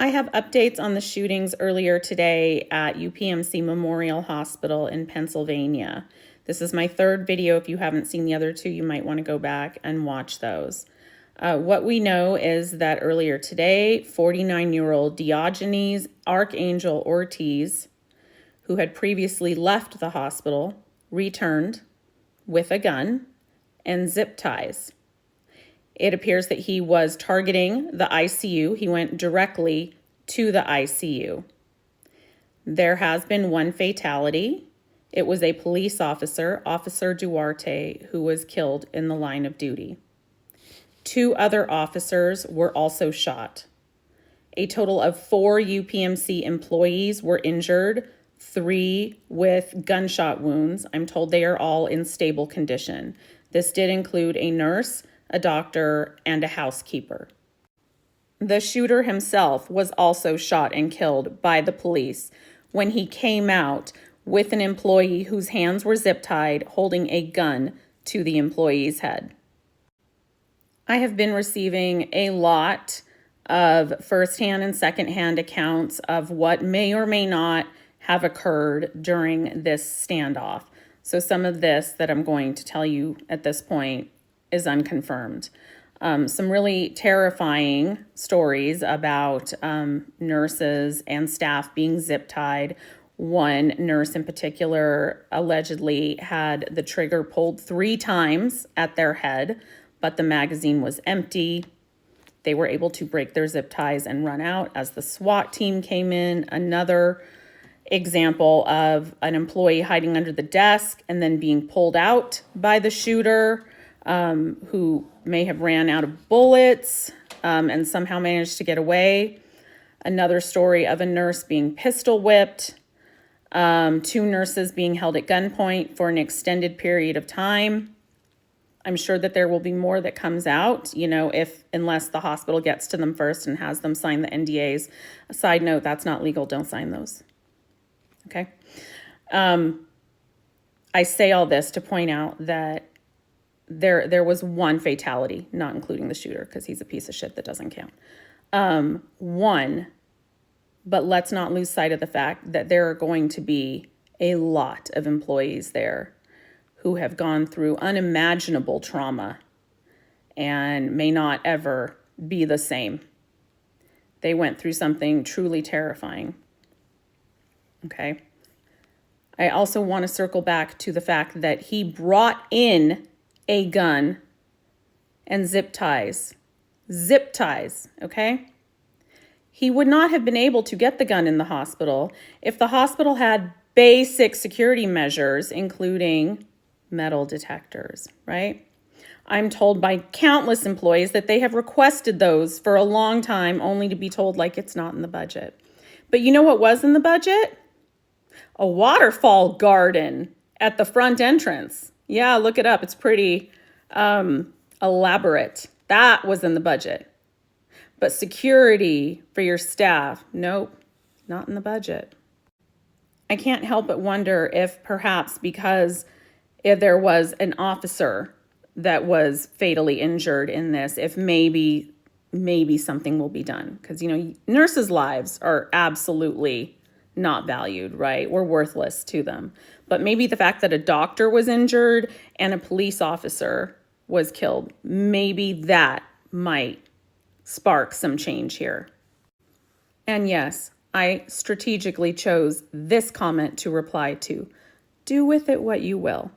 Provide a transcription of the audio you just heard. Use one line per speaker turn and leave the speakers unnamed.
I have updates on the shootings earlier today at UPMC Memorial Hospital in Pennsylvania. This is my third video. If you haven't seen the other two, you might want to go back and watch those. What we know is that earlier today, 49-year-old Diogenes Archangel Ortiz, who had previously left the hospital, returned with a gun and zip ties. It appears that he was targeting the ICU. He went directly to the ICU. There has been one fatality. It was a police officer, Officer Duarte, who was killed in the line of duty. 2 other officers were also shot. A total of 4 UPMC employees were injured, 3 with gunshot wounds. I'm told they are all in stable condition. This did include a nurse, a doctor, and a housekeeper. The shooter himself was also shot and killed by the police when he came out with an employee whose hands were zip-tied, holding a gun to the employee's head. I have been receiving a lot of first-hand and second-hand accounts of what may or may not have occurred during this standoff. So some of this that I'm going to tell you at this point is unconfirmed. Some really terrifying stories about nurses and staff being zip-tied. One nurse in particular allegedly had the trigger pulled 3 times at their head, but the magazine was empty. They were able to break their zip ties and run out as the SWAT team came in. Another example of an employee hiding under the desk and then being pulled out by the shooter, who may have ran out of bullets and somehow managed to get away. Another story of a nurse being pistol whipped. 2 nurses being held at gunpoint for an extended period of time. I'm sure that there will be more that comes out, unless the hospital gets to them first and has them sign the NDAs. A side note, that's not legal. Don't sign those. Okay. I say all this to point out that there was one fatality, not including the shooter, because he's a piece of shit that doesn't count. One, but let's not lose sight of the fact that there are going to be a lot of employees there who have gone through unimaginable trauma and may not ever be the same. They went through something truly terrifying. Okay. I also want to circle back to the fact that he brought in a gun and zip ties, okay? He would not have been able to get the gun in the hospital if the hospital had basic security measures, including metal detectors, right? I'm told by countless employees that they have requested those for a long time, only to be told like it's not in the budget. But you know what was in the budget? A waterfall garden at the front entrance. Yeah, look it up. It's pretty elaborate. That was in the budget. But security for your staff, nope, not in the budget. I can't help but wonder if perhaps because if there was an officer that was fatally injured in this, if maybe something will be done. Because, nurses' lives are absolutely not valued, right? We're worthless to them. But maybe the fact that a doctor was injured and a police officer was killed, maybe that might spark some change here. And yes, I strategically chose this comment to reply to. Do with it what you will.